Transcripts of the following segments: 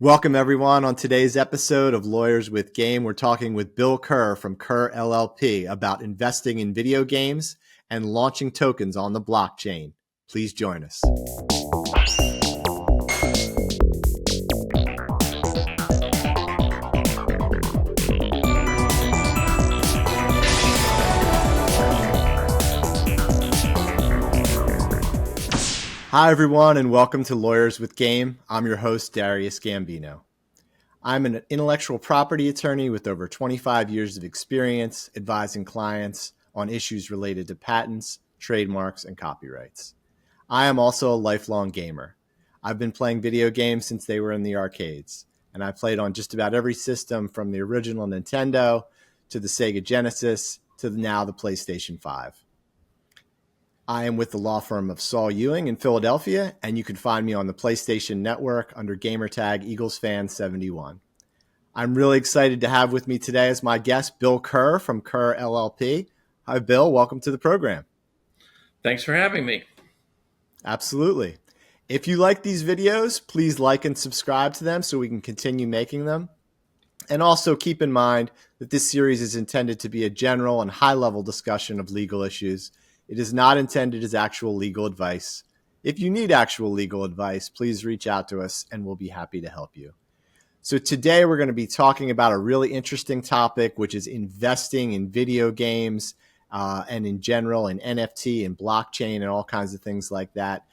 Welcome, everyone. On today's episode of Lawyers with Game, we're talking with Bill Kerr from Kerr LLP about investing in video games and launching tokens on the blockchain. Please join us. Hi, everyone, and welcome to Lawyers with Game. I'm your host, Darius Gambino. I'm an intellectual property attorney with over 25 years of experience advising clients on issues related to patents, trademarks, and copyrights. I am also a lifelong gamer. I've been playing video games since they were in the arcades, and I played on just about every system from the original Nintendo to the Sega Genesis to now the PlayStation 5. I am with the law firm of Saul, Ewing in Philadelphia, and you can find me on the PlayStation Network under gamertag EaglesFan71. I'm really excited to have with me today as my guest, Bill Kerr from Kerr LLP. Hi, Bill. Welcome to the program. Thanks for having me. Absolutely. If you like these videos, please like and subscribe to them so we can continue making them. And also keep in mind that this series is intended to be a general and high-level discussion of legal issues. It is not intended as actual legal advice. If you need actual legal advice, please reach out to us and we'll be happy to help you. So today we're going to be talking about a really interesting topic, which is investing in video games and in general in NFT and blockchain and all kinds of things like that.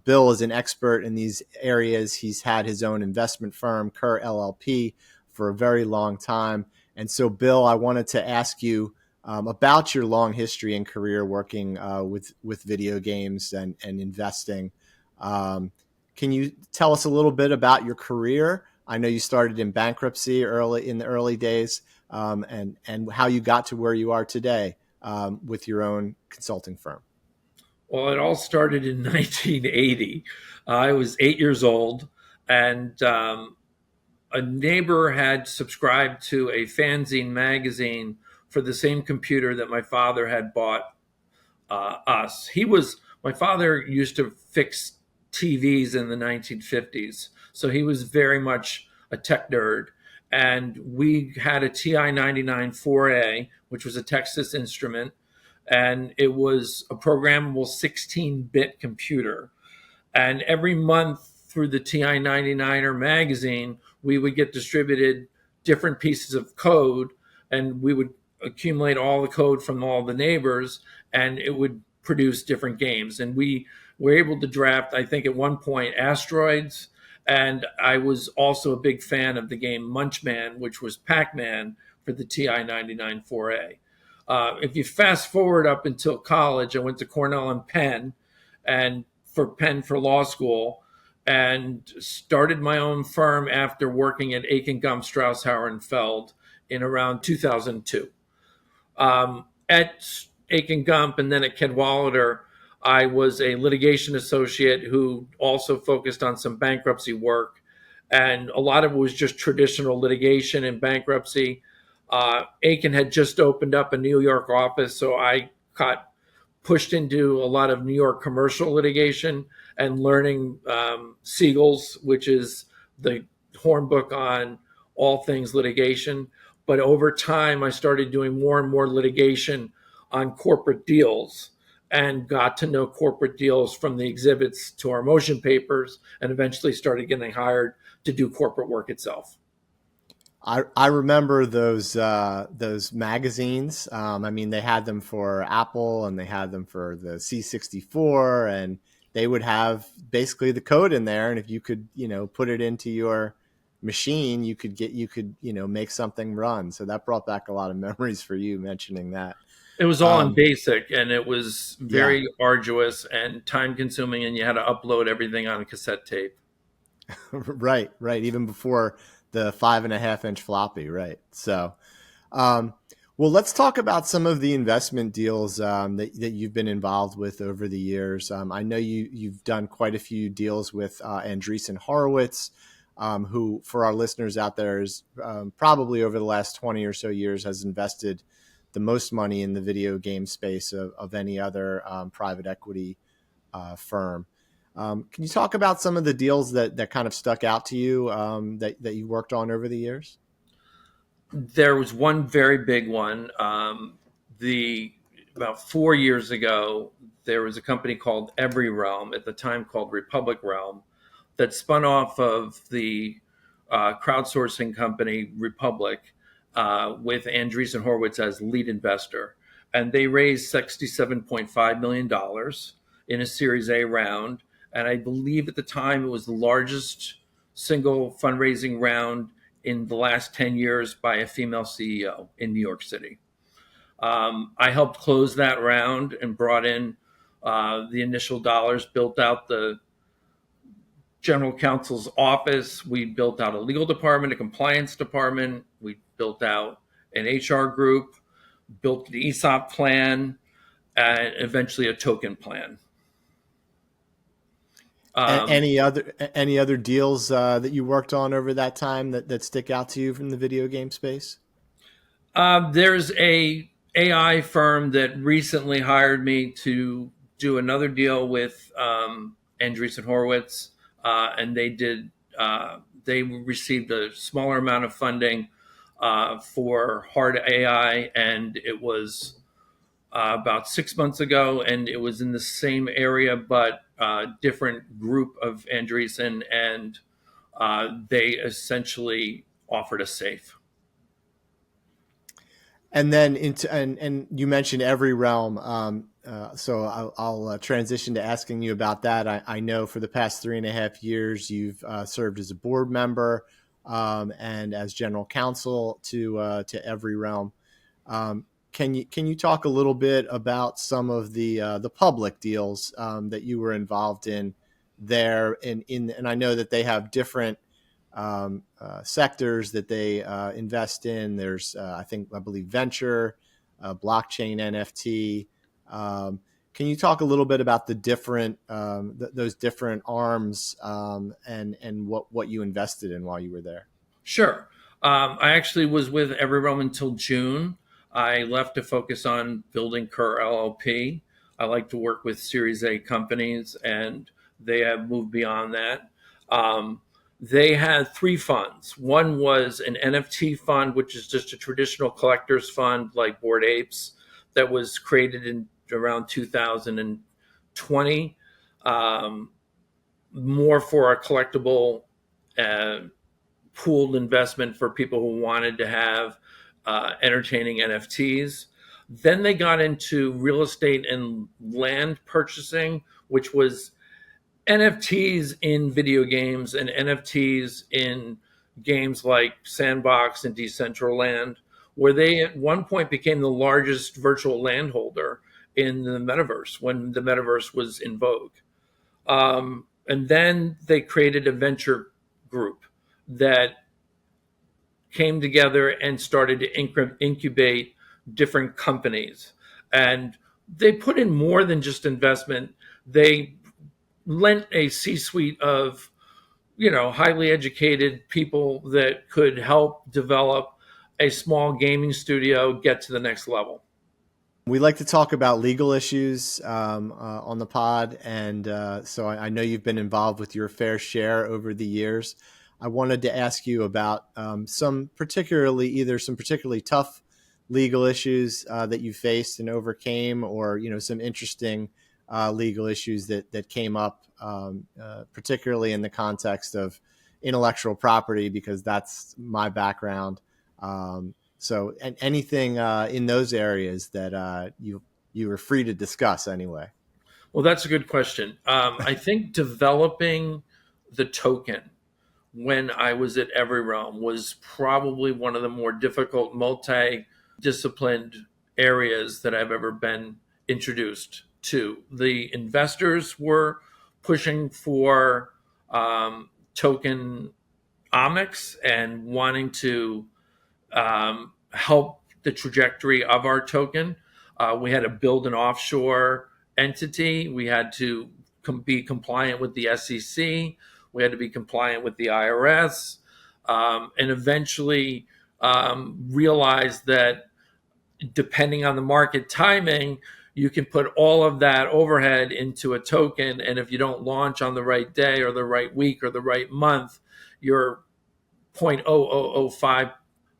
Bill is an expert in these areas. He's had his own investment firm, Kerr LLP, for a very long time. And so, Bill, I wanted to ask you about your long history and career working with video games and investing. Can you tell us a little bit about your career? I know you started in bankruptcy in the early days, and how you got to where you are today with your own consulting firm. Well, it all started in 1980. I was 8 years old, and a neighbor had subscribed to a fanzine magazine for the same computer that my father had bought us. My father used to fix TVs in the 1950s, so he was very much a tech nerd. And we had a TI-99 4A, which was a Texas Instrument, and it was a programmable 16-bit computer. And every month through the TI-99er magazine, we would get distributed different pieces of code, and we would accumulate all the code from all the neighbors, and it would produce different games. And we were able to draft, I think at one point, Asteroids. And I was also a big fan of the game Munchman, which was Pac-Man for the TI-99 4A. If you fast forward up until college, I went to Cornell and Penn for law school, and started my own firm after working at Ewing, Strauss, Hauer, and Feld in around 2002. At Ewing and then at Cadwalader, I was a litigation associate who also focused on some bankruptcy work. And a lot of it was just traditional litigation and bankruptcy. Ewing had just opened up a New York office, so I got pushed into a lot of New York commercial litigation and learning Siegel's, which is the hornbook on all things litigation. But over time, I started doing more and more litigation on corporate deals and got to know corporate deals from the exhibits to our motion papers, and eventually started getting hired to do corporate work itself. I remember those magazines. I mean, they had them for Apple and they had them for the C64, and they would have basically the code in there. And if you could, put it into your machine, you could make something run. So that brought back a lot of memories for you mentioning that. It was all in BASIC, and it was very arduous and time consuming, and you had to upload everything on a cassette tape. Right. Even before the 5.5-inch floppy, right? So, well, let's talk about some of the investment deals that you've been involved with over the years. I know you've done quite a few deals with Andreessen Horowitz, who, for our listeners out there, is probably over the last 20 or so years has invested the most money in the video game space of any other private equity firm. Can you talk about some of the deals that kind of stuck out to you that you worked on over the years? There was one very big one. The About 4 years ago, there was a company called Everyrealm, at the time called Republic Realm, that spun off of the crowdsourcing company Republic, with Andreessen Horowitz as lead investor. And they raised $67.5 million in a Series A round. And I believe at the time it was the largest single fundraising round in the last 10 years by a female CEO in New York City. I helped close that round and brought in the initial dollars, built out the general counsel's office. We built out a legal department, a compliance department. We built out an HR group, built the ESOP plan, and eventually a token plan. Any other deals that you worked on over that time that stick out to you from the video game space? There's a AI firm that recently hired me to do another deal with Andreessen Horowitz, and they received a smaller amount of funding for hard AI, and it was about 6 months ago, and it was in the same area but different group of Andreessen, and they essentially offered a safe. And then and you mentioned Everyrealm. So I'll transition to asking you about that. I know for the past 3.5 years, you've served as a board member and as general counsel to Everyrealm. Can you talk a little bit about some of the public deals that you were involved in there? And I know that they have different sectors that they invest in. There's, I believe, venture, blockchain, NFT. Can you talk a little bit about the different those different arms and what you invested in while you were there? Sure. I actually was with Everyrealm until June. I left to focus on building Kerr LLP. I like to work with Series A companies, and they have moved beyond that. They had 3 funds. One was an NFT fund, which is just a traditional collector's fund like Bored Apes, that was created in around 2020, more for a collectible pooled investment for people who wanted to have entertaining NFTs. Then they got into real estate and land purchasing, which was NFTs in video games and NFTs in games like Sandbox and Decentraland, where they at one point became the largest virtual landholder in the Metaverse when the Metaverse was in vogue. And then they created a venture group that came together and started to incubate different companies. And they put in more than just investment. They lent a C-suite of, highly educated people that could help develop a small gaming studio get to the next level. We like to talk about legal issues on the pod, and so I know you've been involved with your fair share over the years. I wanted to ask you about some particularly tough legal issues that you faced and overcame, or some interesting legal issues that came up, particularly in the context of intellectual property, because that's my background. So, and anything in those areas that you were free to discuss anyway. Well, that's a good question. I think developing the token when I was at Everyrealm was probably one of the more difficult multi-disciplined areas that I've ever been introduced to. The investors were pushing for tokenomics and wanting to help the trajectory of our token. We had to build an offshore entity. We had to be compliant with the SEC. We had to be compliant with the IRS, and eventually realized that depending on the market timing, you can put all of that overhead into a token. And if you don't launch on the right day or the right week or the right month, your 0.0005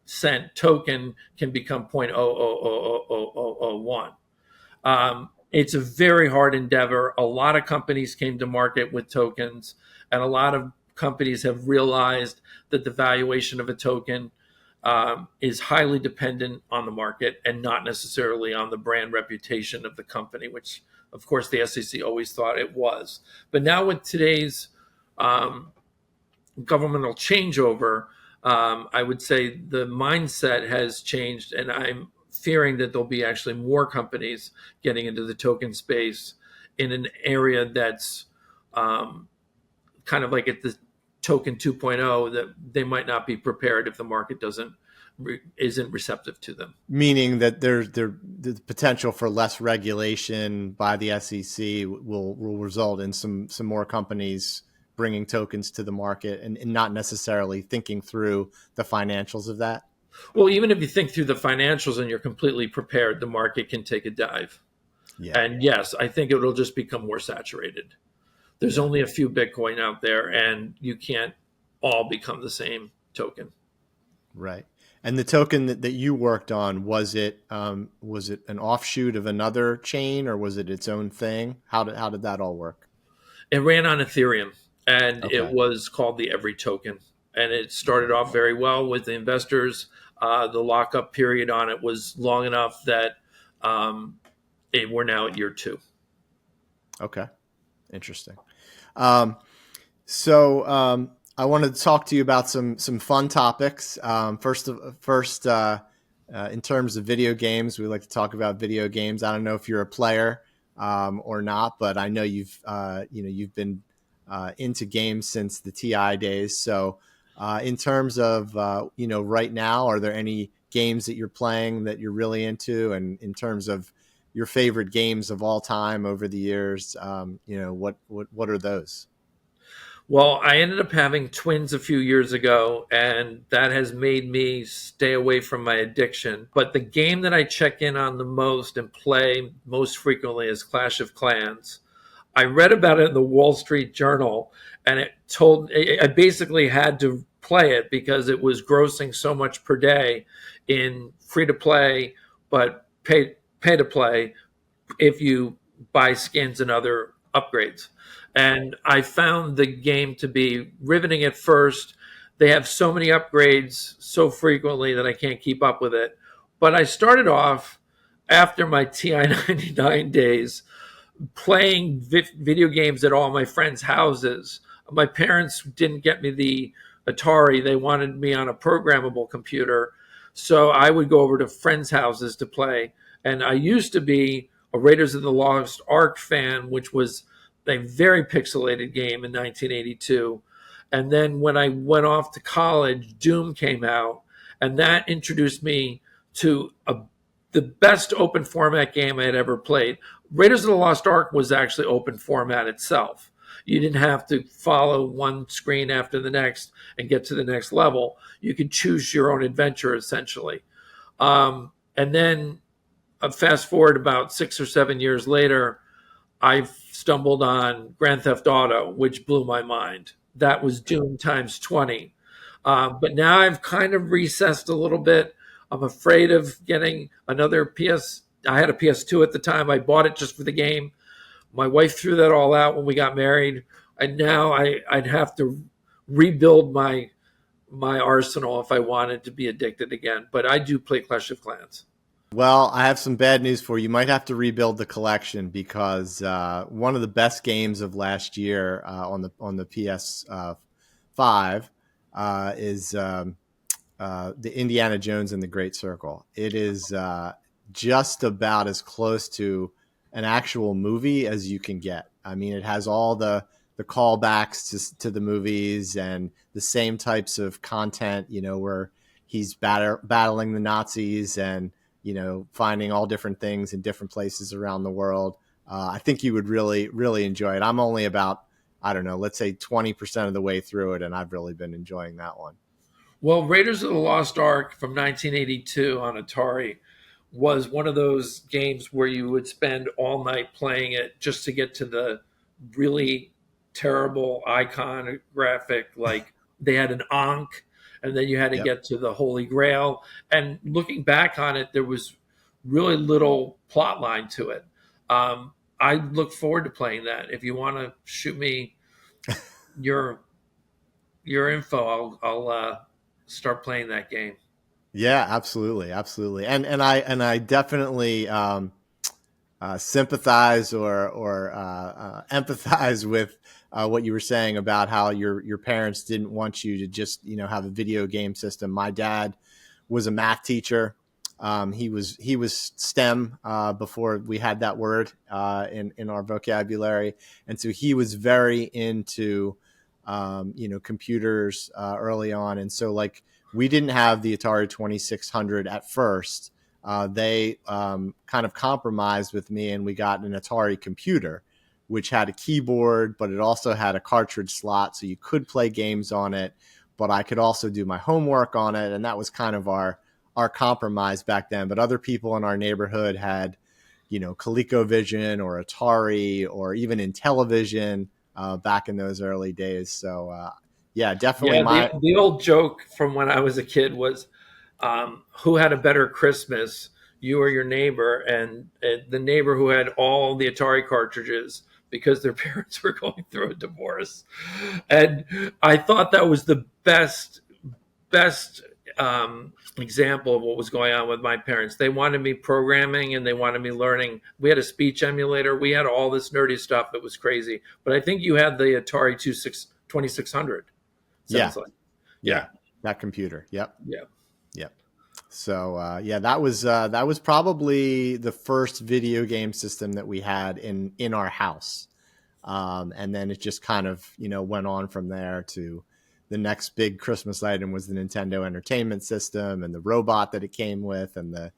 cent token can become 0.000001. It's a very hard endeavor. A lot of companies came to market with tokens, and a lot of companies have realized that the valuation of a token is highly dependent on the market and not necessarily on the brand reputation of the company, which, of course, the SEC always thought it was. But now with today's governmental changeover, I would say the mindset has changed, and I'm fearing that there'll be actually more companies getting into the token space in an area that's kind of like at the token 2.0, that they might not be prepared if the market isn't receptive to them. Meaning that the potential for less regulation by the SEC will result in some more companies bringing tokens to the market and not necessarily thinking through the financials of that. Well, even if you think through the financials and you're completely prepared, the market can take a dive. Yeah. And yes, I think it'll just become more saturated. There's only a few Bitcoin out there, and you can't all become the same token. Right. And the token that you worked on, was it an offshoot of another chain, or was it its own thing? How did that all work? It ran on Ethereum, and Okay. it was called the Every token. And it started off very well with the investors. The lockup period on it was long enough that we're now at year 2. Okay. Interesting. I wanted to talk to you about some fun topics. First, in terms of video games, we like to talk about video games. I don't know if you're a player or not, but I know you've been into games since the TI days. So, in terms of right now, are there any games that you're playing that you're really into? And in terms of your favorite games of all time over the years, what are those? Well, I ended up having twins a few years ago, and that has made me stay away from my addiction. But the game that I check in on the most and play most frequently is Clash of Clans. I read about it in the Wall Street Journal, and I basically had to play it because it was grossing so much per day in free to play, but pay to play if you buy skins and other upgrades. And I found the game to be riveting at first. They have so many upgrades so frequently that I can't keep up with it. But I started off after my TI-99 days playing video games at all my friends' houses. My parents didn't get me the Atari. They wanted me on a programmable computer. So I would go over to friends' houses to play. And I used to be a Raiders of the Lost Ark fan, which was a very pixelated game in 1982. And then when I went off to college, Doom came out, and that introduced me to the best open format game I had ever played. Raiders of the Lost Ark was actually open format itself. You didn't have to follow one screen after the next and get to the next level. You could choose your own adventure, essentially. And then fast forward about 6 or 7 years later, I stumbled on Grand Theft Auto, which blew my mind. That was Doom times 20. But now I've kind of recessed a little bit. I'm afraid of getting another PS. I had a PS2 at the time. I bought it just for the game. My wife threw that all out when we got married. And now I'd have to rebuild my arsenal if I wanted to be addicted again. But I do play Clash of Clans. Well, I have some bad news for you. You might have to rebuild the collection because one of the best games of last year on the PS5 is the Indiana Jones and the Great Circle. It is just about as close to an actual movie as you can get. I mean, it has all the callbacks to the movies and the same types of content, where he's battling the Nazis and finding all different things in different places around the world. I think you would really, really enjoy it. I'm only about, I don't know, let's say 20% of the way through it, and I've really been enjoying that one. Well, Raiders of the Lost Ark from 1982 on Atari was one of those games where you would spend all night playing it just to get to the really terrible iconographic, like they had an Ankh, and then you had to Yep. get to the Holy Grail. And looking back on it, there was really little plot line to it. I look forward to playing that. If you want to shoot me your info, I'll start playing that game. Yeah, absolutely, absolutely, and I definitely sympathize or empathize with what you were saying about how your parents didn't want you to just have a video game system. My dad was a math teacher. He was STEM before we had that word in our vocabulary, and so he was very into computers early on, and so like we didn't have the Atari 2600 at first. They kind of compromised with me, and we got an Atari computer, which had a keyboard, but it also had a cartridge slot, so you could play games on it. But I could also do my homework on it, and that was kind of our compromise back then. But other people in our neighborhood had, ColecoVision or Atari or even Intellivision back in those early days. So yeah, definitely Yeah, my the old joke from when I was a kid was, who had a better Christmas, you or your neighbor? And the neighbor who had all the Atari cartridges because their parents were going through a divorce. And I thought that was the best example of what was going on with my parents. They wanted me programming and they wanted me learning. We had a speech emulator. We had all this nerdy stuff. It was crazy. But I think you had the Atari 2600. yeah Sounds like. yeah Yeah. that computer. Yep. Yeah. Yep. So yeah, that was probably the first video game system that we had in our house, and then it just kind of went on from there to the next big Christmas item was the Nintendo Entertainment System and the robot that it came with and the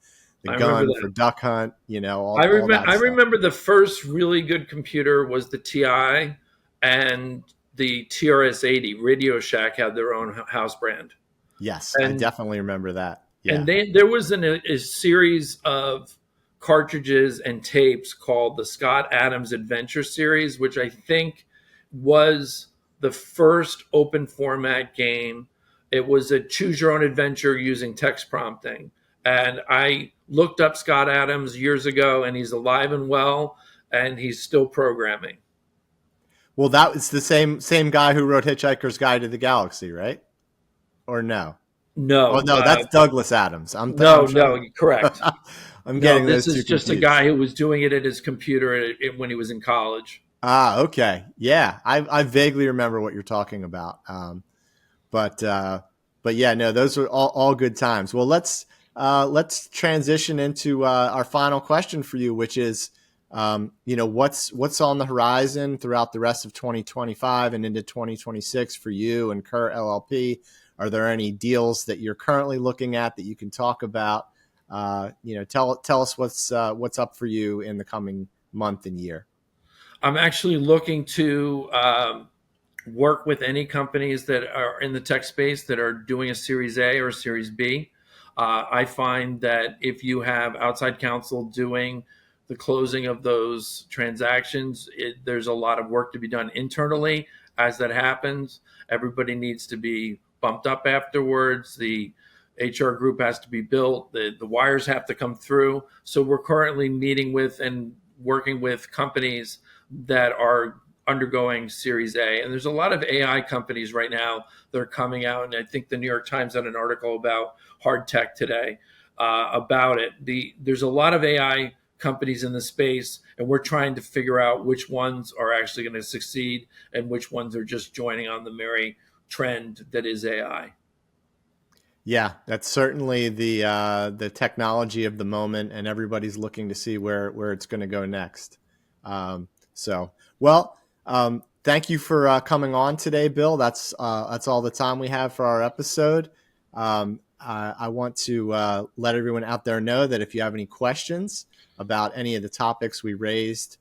I remember gun that. for Duck Hunt, all that I stuff. remember the first really good computer was the TI, and the TRS-80. Radio Shack had their own house brand. Yes, I And definitely remember that. and Yeah. there was a series of cartridges and tapes called the Scott Adams Adventure Series, which I think was the first open format game. It was a choose your own adventure using text prompting. And I looked up Scott Adams years ago, and he's alive and well, and he's still programming. Well, that was the same guy who wrote Hitchhiker's Guide to the Galaxy, right? Or no? Oh No, no, that's Douglas Adams. I'm trying. no, correct. I'm No, getting this those two is just a confused. guy who was doing it at his computer when he was in college. Ah, okay, yeah, I vaguely remember what you're talking about. But but yeah, no, those are all good times. Well, let's transition into our final question for you, which is, what's on the horizon throughout the rest of 2025 and into 2026 for you and Kerr LLP? Are there any deals that you're currently looking at that you can talk about? Tell us what's up for you in the coming month and year. I'm actually looking to work with any companies that are in the tech space that are doing a Series A or a Series B. I find that if you have outside counsel doing the closing of those transactions, there's a lot of work to be done internally. As that happens, everybody needs to be bumped up afterwards. The HR group has to be built. The wires have to come through. So we're currently meeting with and working with companies that are undergoing Series A. And there's a lot of AI companies right now that are coming out. And I think the New York Times had an article about hard tech today about it. There's a lot of AI companies in the space, and we're trying to figure out which ones are actually going to succeed and which ones are just joining on the merry trend that is AI. Yeah, that's certainly the technology of the moment, and everybody's looking to see where it's going to go next. So, well, thank you for coming on today, Bill. That's all the time we have for our episode. I want to let everyone out there know that if you have any questions about any of the topics we raised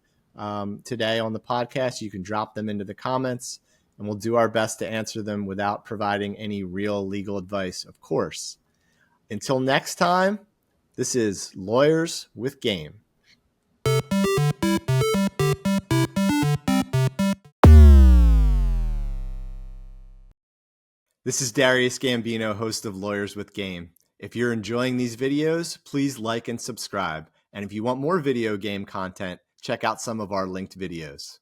today on the podcast, you can drop them into the comments, and we'll do our best to answer them without providing any real legal advice, of course. Until next time, This is Lawyers with Game. This is Darius Gambino, host of Lawyers with Game. If you're enjoying these videos, please like and subscribe. And if you want more video game content, check out some of our linked videos.